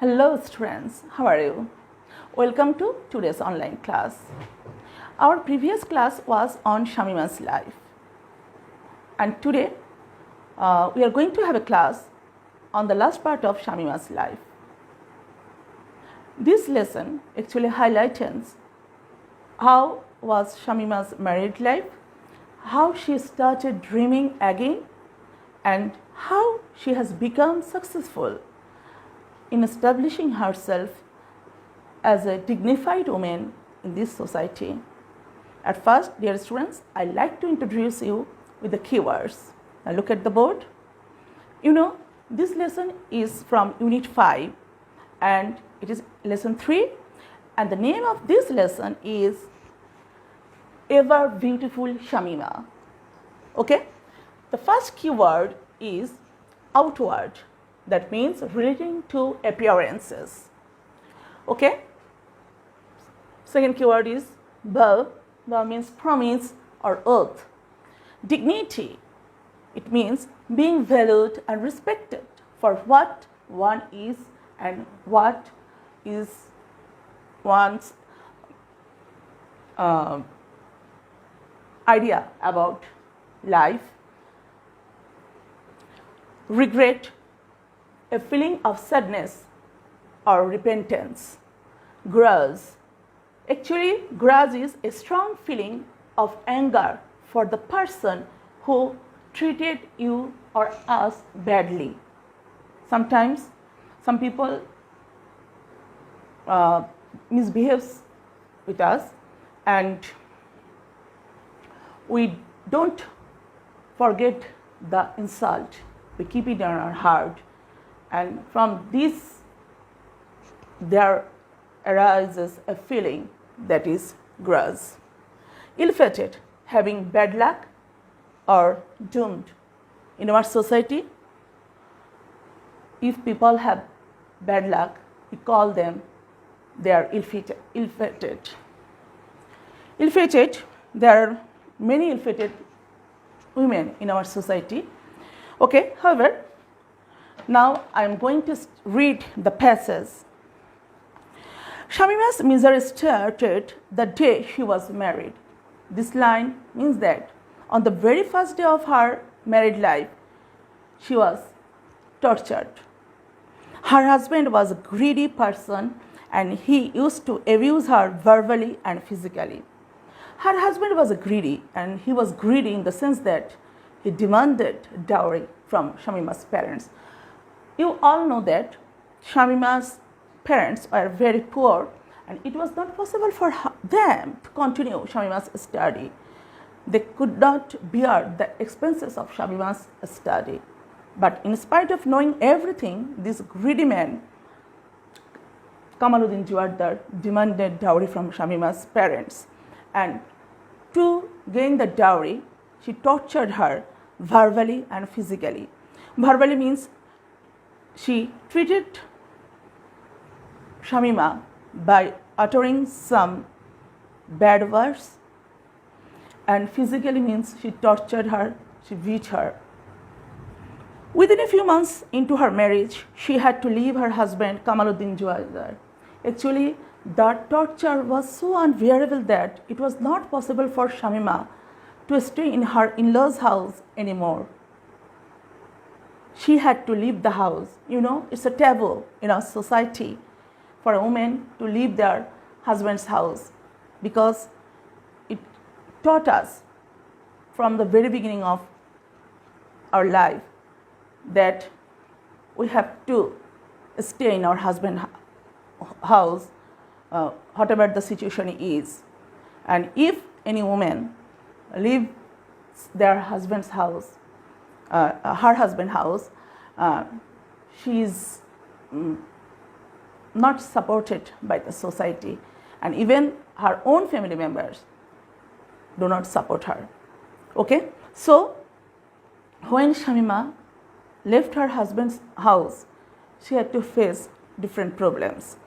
Hello students, how are you? Welcome to today's online class. Our previous class was on Shamima's life, and today we are going to have a class on the last part of Shamima's life. This lesson actually highlights how was Shamima's married life, how she started dreaming again, and how she has become successful in establishing herself as a dignified woman in this society. At first, dear students, I'd like to introduce you with the keywords. Now look at the board. You know, this lesson is from Unit 5 and it is Lesson 3, and the name of this lesson is Ever Beautiful Shamima. Okay? The first keyword is outward. That means relating to appearances. Okay? Second keyword is ba. Ba means promise or oath. Dignity. It means being valued and respected for what one is and what is one's idea about life. Regret. A feeling of sadness or repentance. Grudge. Actually, grudge is a strong feeling of anger for the person who treated you or us badly. Sometimes some people misbehaves with us and we don't forget the insult. We keep it in our heart. And from this, there arises a feeling that is grudge. Ill-fated, having bad luck or doomed. In our society, if people have bad luck, we call them they are ill-fated. Ill-fated, there are many ill-fated women in our society. Okay, however, now I am going to read the passage. Shamima's misery started the day she was married. This line means that on the very first day of her married life, she was tortured. Her husband was a greedy person and he used to abuse her verbally and physically. Her husband was greedy, and he was greedy in the sense that he demanded dowry from Shamima's parents. You all know that Shamima's parents were very poor and it was not possible for them to continue Shamima's study. They could not bear the expenses of Shamima's study. But in spite of knowing everything, this greedy man, Kamaluddin Juardar, demanded dowry from Shamima's parents. And to gain the dowry, she tortured her verbally and physically. Verbally means she treated Shamima by uttering some bad words, and physically means she tortured her, she beat her. Within a few months into her marriage, she had to leave her husband Kamaluddin Juardar. Actually, that torture was so unbearable that it was not possible for Shamima to stay in her in-laws' house anymore. She had to leave the house. You know, it's a taboo in our society for a woman to leave their husband's house because it taught us from the very beginning of our life that we have to stay in our husband's house, whatever the situation is. And if any woman leaves their husband's house, her husband's house, she is not supported by the society, and even her own family members do not support her. Okay, so when Shamima left her husband's house, she had to face different problems.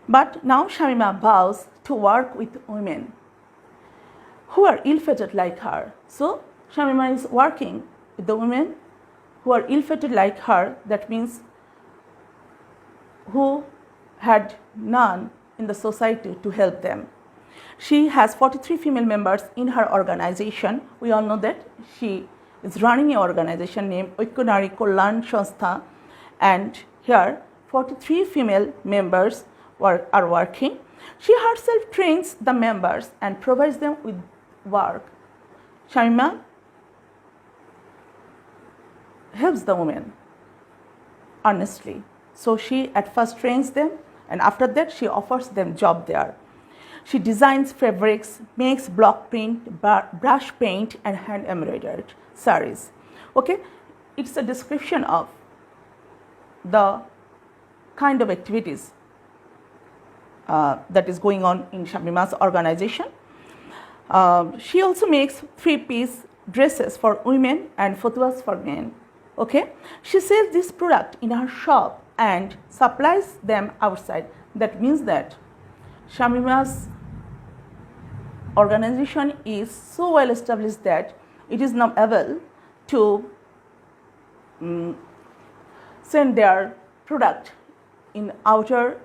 But now Shamima vows to work with women who are ill-fated like her. So Shamima is working with the women who are ill-fated like her. That means who had none in the society to help them. She has 43 female members in her organization. We all know that she is running an organization named Oikyo Nari Kolyan Sanstha, and here 43 female members are working. She herself trains the members and provides them with work. Shamima helps the women earnestly. So she at first trains them, and after that she offers them job there. She designs fabrics, makes block print, brush paint, and hand embroidered sarees. Okay, it's a description of the kind of activities that is going on in Shamima's organization. She also makes 3-piece dresses for women and fatuas for men. Okay, she sells this product in her shop and supplies them outside. That means that Shamima's organization is so well established that it is now able to send their product in outer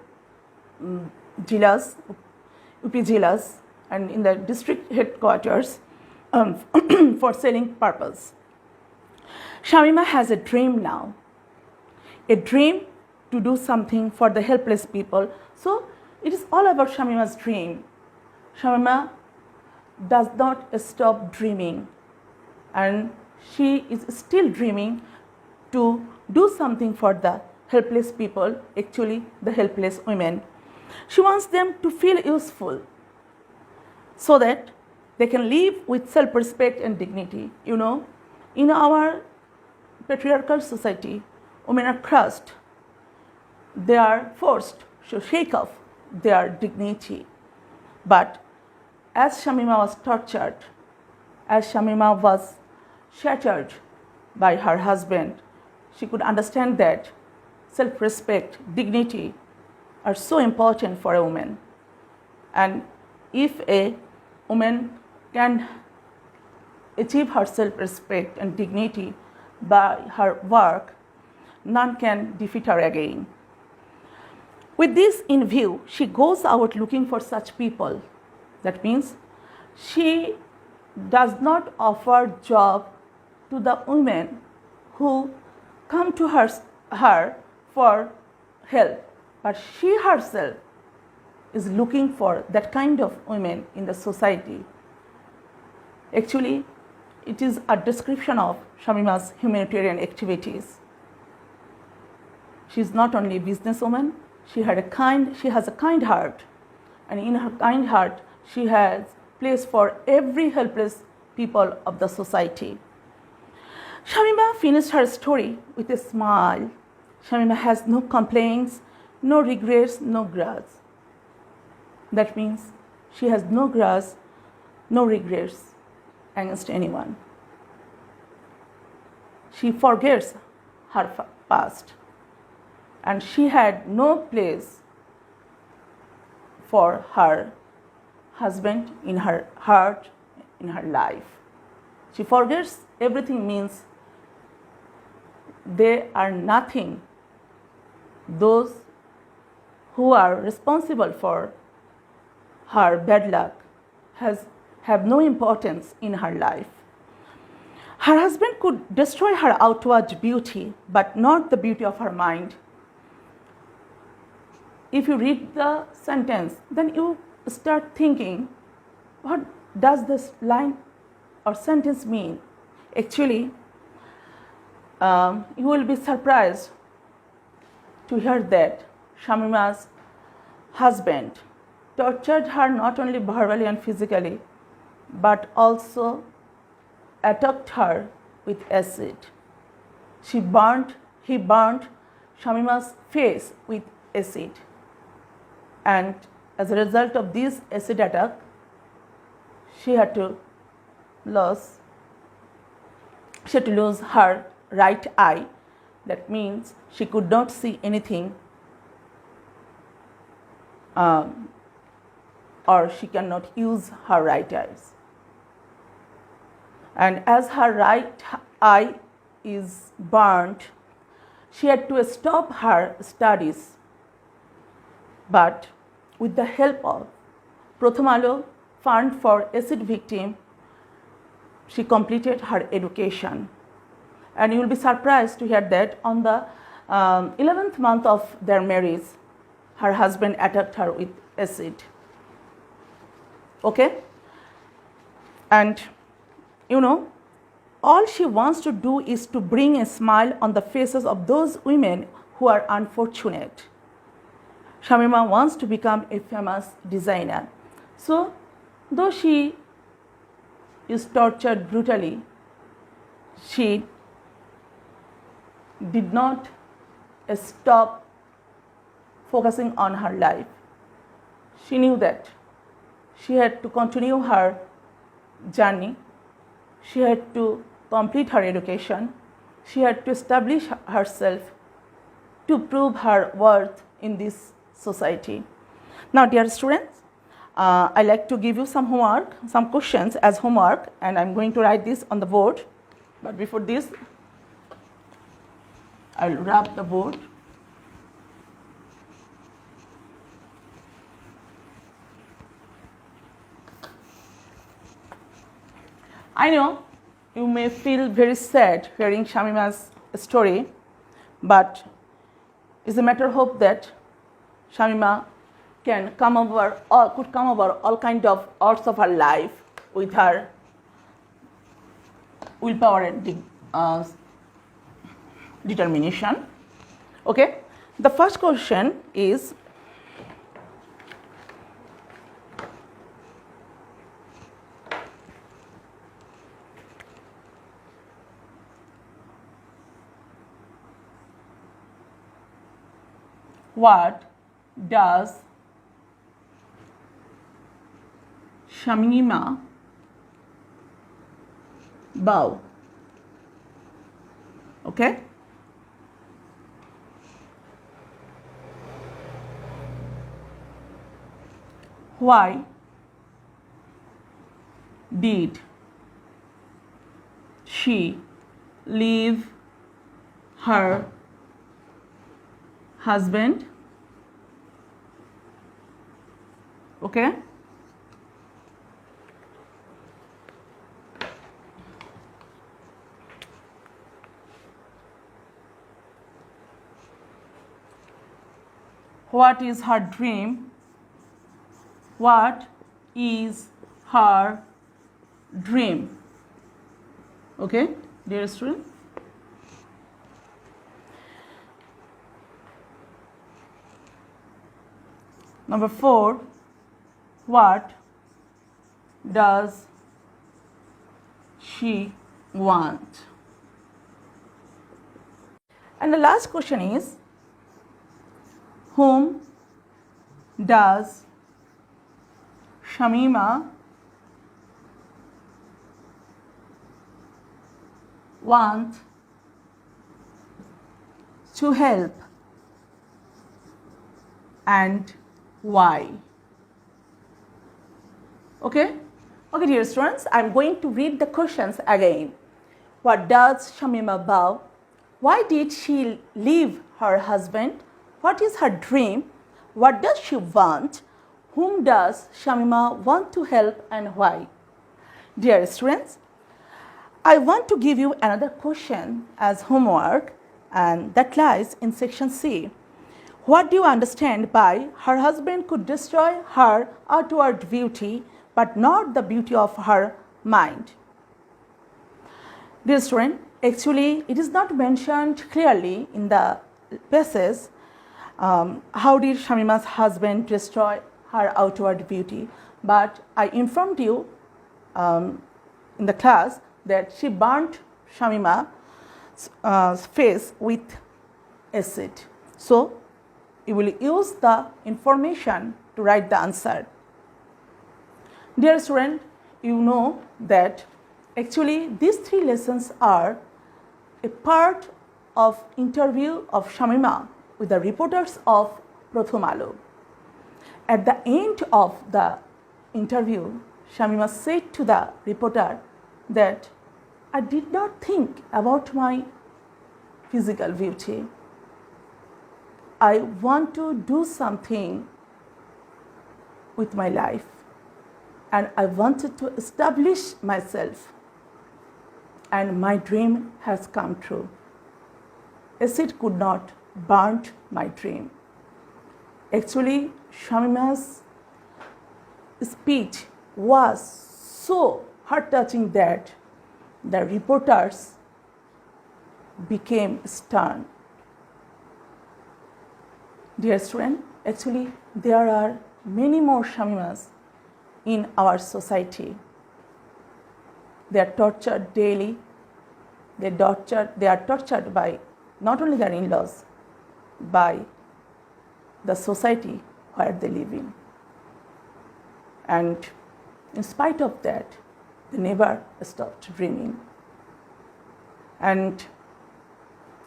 jilas, UP jilas, and in the district headquarters for selling purpose. Shamima has a dream now, a dream to do something for the helpless people. So it is all about Shamima's dream. Shamima does not stop dreaming, and she is still dreaming to do something for the helpless people, actually the helpless women. She wants them to feel useful so that they can live with self-respect and dignity. You know, in our patriarchal society, women are crushed. They are forced to shake off their dignity. But as Shamima was tortured, as Shamima was shattered by her husband, she could understand that self-respect, dignity are so important for a woman. And if a woman can achieve her self-respect and dignity by her work, none can defeat her again. With this in view, she goes out looking for such people. That means she does not offer job to the women who come to her for help, but she herself is looking for that kind of women in the society. Actually, it is a description of Shamima's humanitarian activities. She is not only a businesswoman, she has a kind heart, and in her kind heart, she has place for every helpless people of the society. Shamima finished her story with a smile. Shamima has no complaints, no regrets, no grudge. That means she has no grudge, no regrets against anyone. She forgets her past, and she had no place for her husband in her heart, in her life. She forgets everything, means they are nothing. Those who are responsible for her bad luck have no importance in her life. Her husband could destroy her outward beauty, but not the beauty of her mind. If you read the sentence, then you start thinking, what does this line or sentence mean? Actually, you will be surprised to hear that Shamima's husband tortured her not only verbally and physically, but also attacked her with acid. He burnt Shamima's face with acid, and as a result of this acid attack, she had to lose her right eye. That means she could not see anything, or she cannot use her right eyes. And as her right eye is burnt, she had to stop her studies But with the help of Pratham Alo Fund for Acid Victim, she completed her education. And you will be surprised to hear that on the 11th month of their marriage, her husband attacked her with acid. Okay? And you know, all she wants to do is to bring a smile on the faces of those women who are unfortunate. Shamima wants to become a famous designer. So, though she is tortured brutally, she did not stop focusing on her life. She knew that she had to continue her journey. She had to complete her education. She had to establish herself to prove her worth in this society. Now, dear students, I like to give you some homework, some questions as homework, and I'm going to write this on the board. But before this, I'll wrap the board. I know you may feel very sad hearing Shamima's story, but it's a matter of hope that Shamima could come over all kind of odds of her life with her willpower and determination. Okay, the first question is, what does Shamima bow? Okay. Why did she leave her husband? Okay. What is her dream? What is her dream? Okay, dear student. Number 4, what does she want? And the last question is, whom does Shamima want to help, and why? Okay, dear students, I'm going to read the questions again. What does Shamima bow? Why did she leave her husband? What is her dream? What does she want? Whom does Shamima want to help, and why? Dear students, I want to give you another question as homework, and that lies in section C. What do you understand by her husband could destroy her outward beauty but not the beauty of her mind? Dear student, actually it is not mentioned clearly in the passage how did Shamima's husband destroy her outward beauty, but I informed you in the class that she burnt Shamima's face with acid. So you will use the information to write the answer. Dear student, you know that actually these 3 lessons are a part of interview of Shamima with the reporters of Pratham Alo. At the end of the interview, Shamima said to the reporter that I did not think about my physical beauty. I want to do something with my life, and I wanted to establish myself, and my dream has come true. Acid could not burn my dream. Actually, Shamima's speech was so heart-touching that the reporters became stunned. Dear student, actually there are many more Shamimas in our society. They are tortured daily. They are tortured by not only their in-laws, by the society where they live in. And in spite of that, they never stopped dreaming. And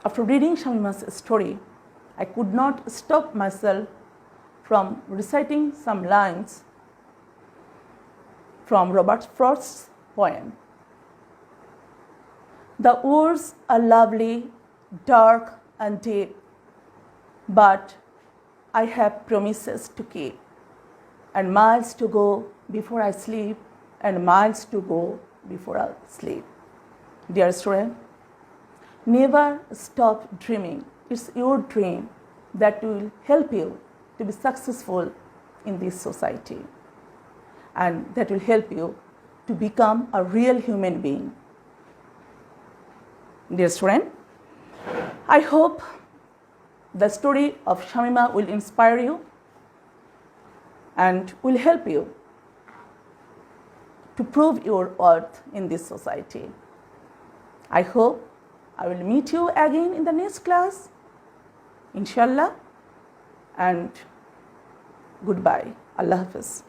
after reading Shamima's story, I could not stop myself from reciting some lines from Robert Frost's poem. The woods are lovely, dark and deep, but I have promises to keep, and miles to go before I sleep, and miles to go before I sleep. Dear student, never stop dreaming. It's your dream that will help you to be successful in this society, and that will help you to become a real human being. Dear student, I hope the story of Shamima will inspire you and will help you to prove your worth in this society. I hope I will meet you again in the next class, inshallah, and goodbye. Allah Hafiz.